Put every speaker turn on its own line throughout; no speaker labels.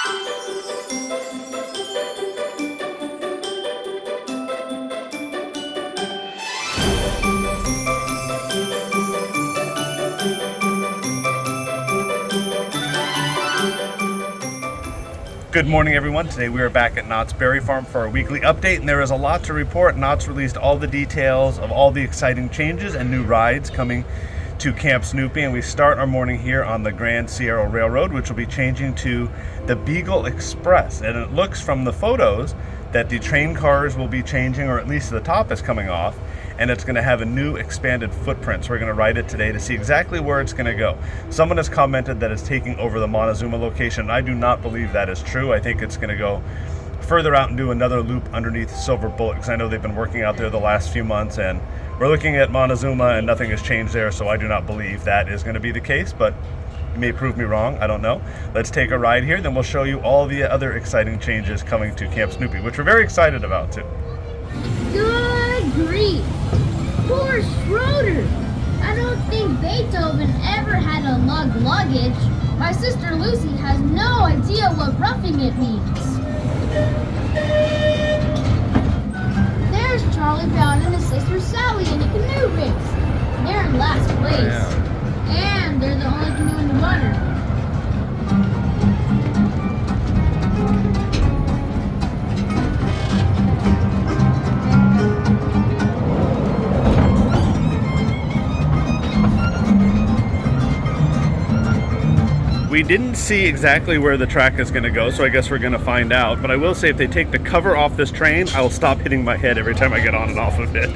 Good morning, everyone. Today we are back at Knott's Berry Farm for our weekly update, and there is a lot to report. Knott's released all the details of all the exciting changes and new rides coming to Camp Snoopy, and we start our morning here on the Grand Sierra Railroad, which will be changing to the Beagle Express. And it looks from the photos that the train cars will be changing, or at least the top is coming off, and it's going to have a new expanded footprint. So we're going to ride it today to see exactly where it's going to go. Someone has commented that it's taking over the Montezuma location. I do not believe that is true. I think it's going to go further out and do another loop underneath Silver Bullet, because I know they've been working out there the last few months, and we're looking at Montezuma and nothing has changed there, so I do not believe that is going to be the case, but you may prove me wrong. I don't know. Let's take a ride here, then we'll show you all the other exciting changes coming to Camp Snoopy, which we're very excited about too.
Good grief! Poor Schroeder! I don't think Beethoven ever had to lug luggage. My sister Lucy has no idea what roughing it means. There's Charlie Brown and his sister Sally in a canoe race. They're in last place.
Oh, yeah.
And they're the only canoe in the water.
We didn't see exactly where the track is going to go, so I guess we're going to find out. But I will say, if they take the cover off this train, I will stop hitting my head every time I get on and off of it.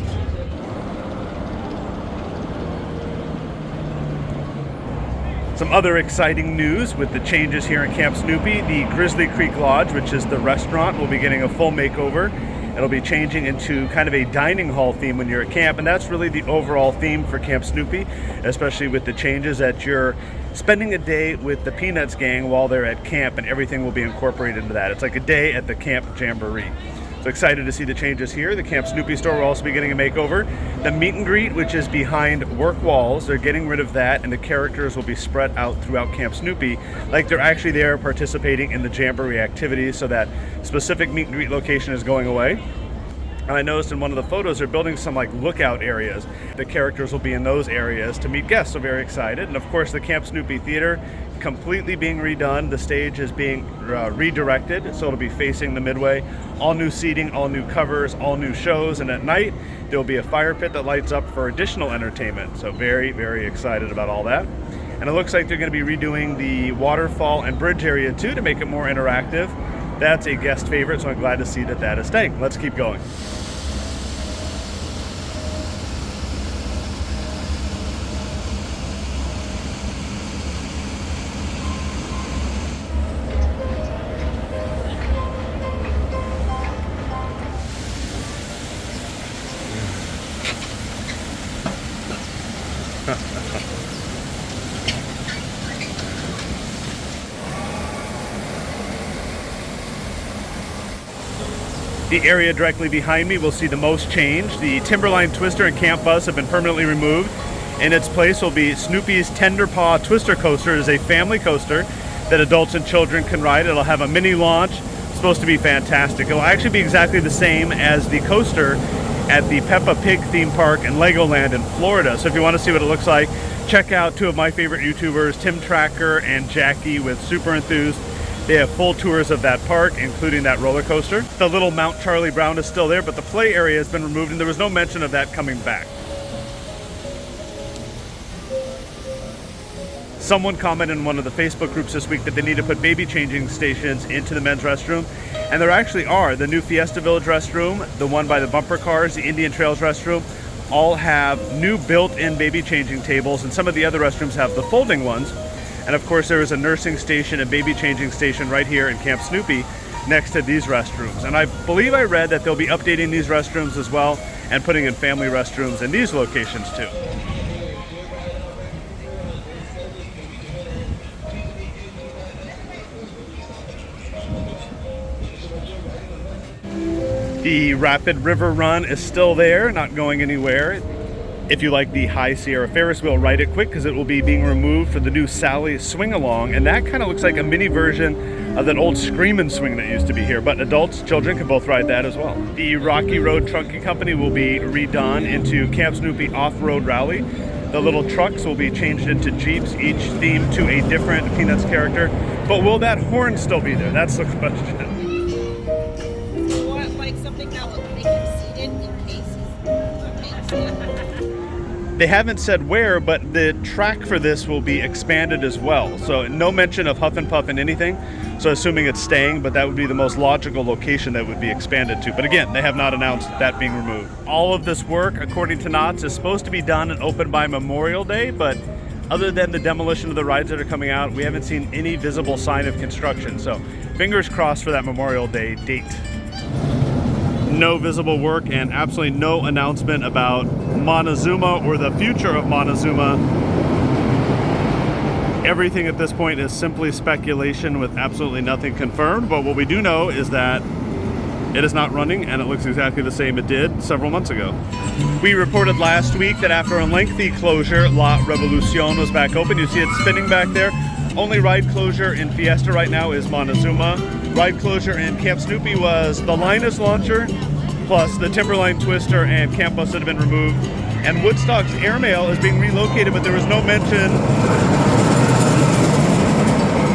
Some other exciting news with the changes here in Camp Snoopy. The Grizzly Creek Lodge, which is the restaurant, will be getting a full makeover. It'll be changing into kind of a dining hall theme when you're at camp, and that's really the overall theme for Camp Snoopy, especially with the changes that you're spending a day with the Peanuts gang while they're at camp, and everything will be incorporated into that. It's like a day at the Camp Jamboree. So excited to see the changes here. The Camp Snoopy store will also be getting a makeover. The meet and greet, which is behind work walls, they're getting rid of that, and the characters will be spread out throughout Camp Snoopy like they're actually there participating in the Jamboree activities, so that specific meet and greet location is going away. And I noticed in one of the photos they're building some like lookout areas. The characters will be in those areas to meet guests, so very excited. And of course the Camp Snoopy Theater completely being redone. The stage is being redirected, so it'll be facing the Midway. All new seating, all new covers, all new shows, and at night there'll be a fire pit that lights up for additional entertainment. So very, very excited about all that. And it looks like they're going to be redoing the waterfall and bridge area too to make it more interactive. That's a guest favorite, so I'm glad to see that that is staying. Let's keep going. The area directly behind me will see the most change. The Timberline Twister and Camp Bus have been permanently removed. In its place will be Snoopy's Tender Paw Twister Coaster. It is a family coaster that adults and children can ride. It'll have a mini launch. It's supposed to be fantastic. It'll actually be exactly the same as the coaster at the Peppa Pig theme park in Legoland in Florida. So if you want to see what it looks like, check out two of my favorite YouTubers, Tim Tracker and Jackie with Super Enthused. They have full tours of that park, including that roller coaster. The little Mount Charlie Brown is still there, but the play area has been removed, and there was no mention of that coming back. Someone commented in one of the Facebook groups this week that they need to put baby changing stations into the men's restroom, and there actually are. The new Fiesta Village restroom, the one by the bumper cars, the Indian Trails restroom, all have new built-in baby changing tables, and some of the other restrooms have the folding ones. And of course there is a nursing station and baby changing station right here in Camp Snoopy next to these restrooms. And I believe I read that they'll be updating these restrooms as well and putting in family restrooms in these locations too. The Rapid River Run is still there, not going anywhere. If you like the High Sierra Ferris wheel, ride it quick because it will be being removed for the new Sally Swing Along, and that kind of looks like a mini version of that old Screamin' Swing that used to be here, but adults, children can both ride that as well. The Rocky Road Trunking Company will be redone into Camp Snoopy Off-Road Rally. The little trucks will be changed into Jeeps, each themed to a different Peanuts character. But will that horn still be there? That's the question.
What, like something that would make him seated in case
They haven't said where, but the track for this will be expanded as well. So no mention of Huff and Puff in anything. So assuming it's staying, but that would be the most logical location that would be expanded to. But again, they have not announced that being removed. All of this work, according to Knott's, is supposed to be done and open by Memorial Day, but other than the demolition of the rides that are coming out, we haven't seen any visible sign of construction. So fingers crossed for that Memorial Day date. No visible work and absolutely no announcement about Montezuma or the future of Montezuma. Everything at this point is simply speculation with absolutely nothing confirmed, but what we do know is that it is not running and it looks exactly the same it did several months ago. We reported last week that after a lengthy closure, La Revolucion was back open. You see it spinning back there. Only ride closure in Fiesta right now is Montezuma. Ride closure in Camp Snoopy was the Linus launcher, plus the Timberline Twister and Camp Bus that have been removed. And Woodstock's Airmail is being relocated, but there was no mention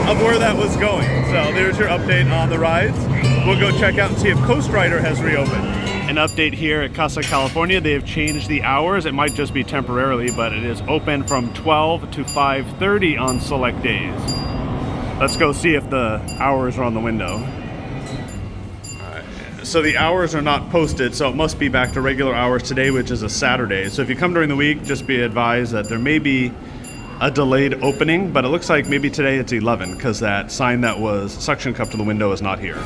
of where that was going. So there's your update on the rides. We'll go check out and see if Coast Rider has reopened. An update here at Casa California. They have changed the hours. It might just be temporarily, but it is open from 12 to 5:30 on select days. Let's go see if the hours are on the window. So the hours are not posted, so it must be back to regular hours today, which is a Saturday. So if you come during the week, just be advised that there may be a delayed opening, but it looks like maybe today it's 11 because that sign that was suction cupped to the window is not here.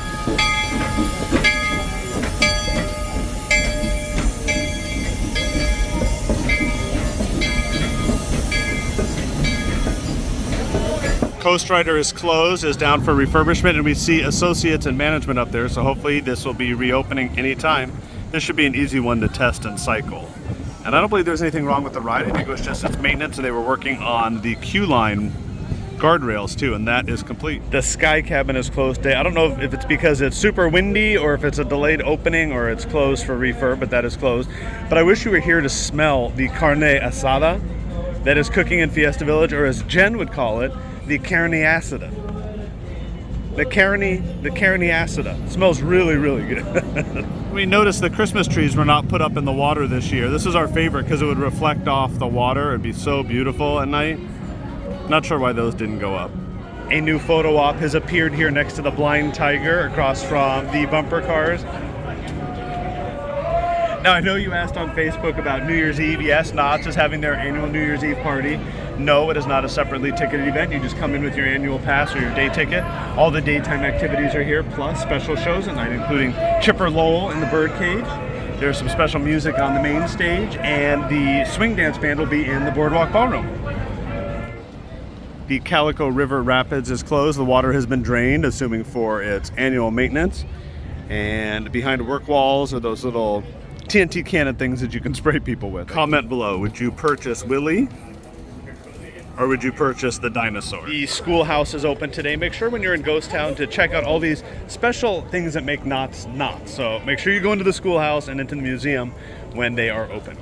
Coast Rider is closed, is down for refurbishment, and we see associates and management up there, so hopefully this will be reopening anytime. This should be an easy one to test and cycle. And I don't believe there's anything wrong with the ride. I think it was just its maintenance, and they were working on the queue line guardrails too, and that is complete. The Sky Cabin is closed today. I don't know if it's because it's super windy or if it's a delayed opening or it's closed for refurb, but that is closed. But I wish you were here to smell the carne asada that is cooking in Fiesta Village, or as Jen would call it, the carne asada. The carne asada. It smells really, really good. We noticed the Christmas trees were not put up in the water this year. This is our favorite because it would reflect off the water. It'd be so beautiful at night. Not sure why those didn't go up. A new photo op has appeared here next to the Blind Tiger across from the bumper cars. Now, I know you asked on Facebook about New Year's Eve. Yes, Knott's is having their annual New Year's Eve party. No, it is not a separately ticketed event. You just come in with your annual pass or your day ticket. All the daytime activities are here, plus special shows at night, including Chipper Lowell in the Birdcage. There's some special music on the main stage, and the swing dance band will be in the Boardwalk Ballroom. The Calico River Rapids is closed. The water has been drained, assuming for its annual maintenance. And behind work walls are those little TNT cannon things that you can spray people with. Comment below, would you purchase Willie or would you purchase the dinosaur? The schoolhouse is open today. Make sure when you're in Ghost Town to check out all these special things that make Knott's Knott's. So make sure you go into the schoolhouse and into the museum when they are open.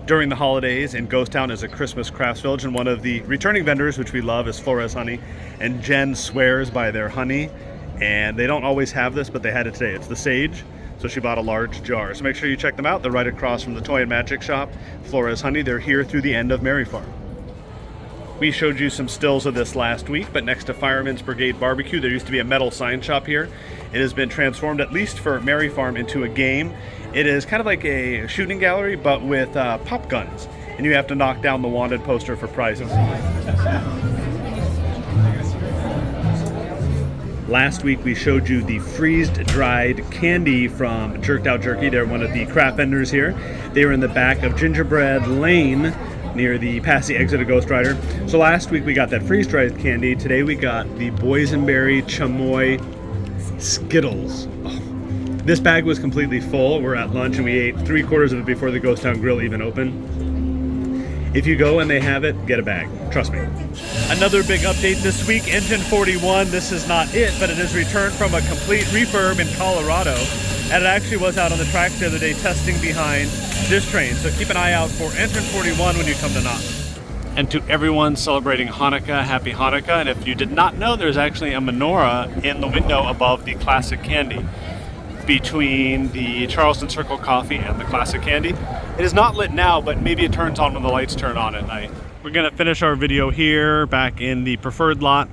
During the holidays in Ghost Town is a Christmas crafts village, and one of the returning vendors, which we love, is Flores Honey. And Jen swears by their honey, and they don't always have this, but they had it today. It's the sage. So she bought a large jar. So make sure you check them out. They're right across from the Toy and Magic Shop, Flores Honey. They're here through the end of Merry Farm. We showed you some stills of this last week, but next to Fireman's Brigade Barbecue, there used to be a metal sign shop here. It has been transformed, at least for Merry Farm, into a game. It is kind of like a shooting gallery, but with pop guns. And you have to knock down the wanted poster for prizes. Last week we showed you the freeze-dried candy from Jerked Out Jerky. They're one of the craft vendors here. They were in the back of Gingerbread Lane near the past the exit of Ghost Rider. So last week we got that freeze-dried candy. Today we got the boysenberry chamoy Skittles. Oh. This bag was completely full. We're at lunch and we ate 3/4 of it before the Ghost Town Grill even opened. If you go and they have it, get a bag. Trust me. Another big update this week, Engine 41. This is not it, but it has returned from a complete refurb in Colorado. And it actually was out on the track the other day testing behind this train. So keep an eye out for Engine 41 when you come to Knott. And to everyone celebrating Hanukkah, happy Hanukkah. And if you did not know, there's actually a menorah in the window above the classic candy, between the Charleston Circle coffee and the classic candy. It is not lit now, but maybe it turns on when the lights turn on at night. We're gonna finish our video here back in the preferred lot.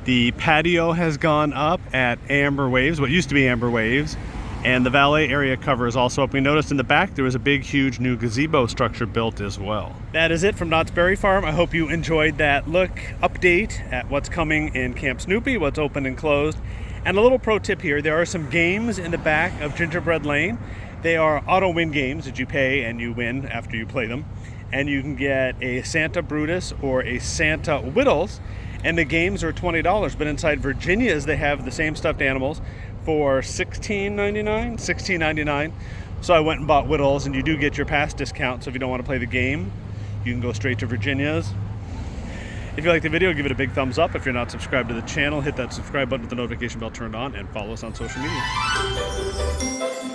The patio has gone up at Amber Waves, what used to be Amber Waves, and the valet area cover is also up. We noticed in the back there was a big, huge new gazebo structure built as well. That is it from Knott's Berry Farm. I hope you enjoyed that look update at what's coming in Camp Snoopy, what's open and closed. And a little pro tip here, there are some games in the back of Gingerbread Lane. They are auto win games that you pay and you win after you play them. And you can get a Santa Brutus or a Santa Whittles, and the games are $20. But inside Virginia's, they have the same stuffed animals for $16.99. So I went and bought Whittles, and you do get your pass discount. So if you don't want to play the game, you can go straight to Virginia's. If you like the video, give it a big thumbs up. If you're not subscribed to the channel, hit that subscribe button with the notification bell turned on, and follow us on social media.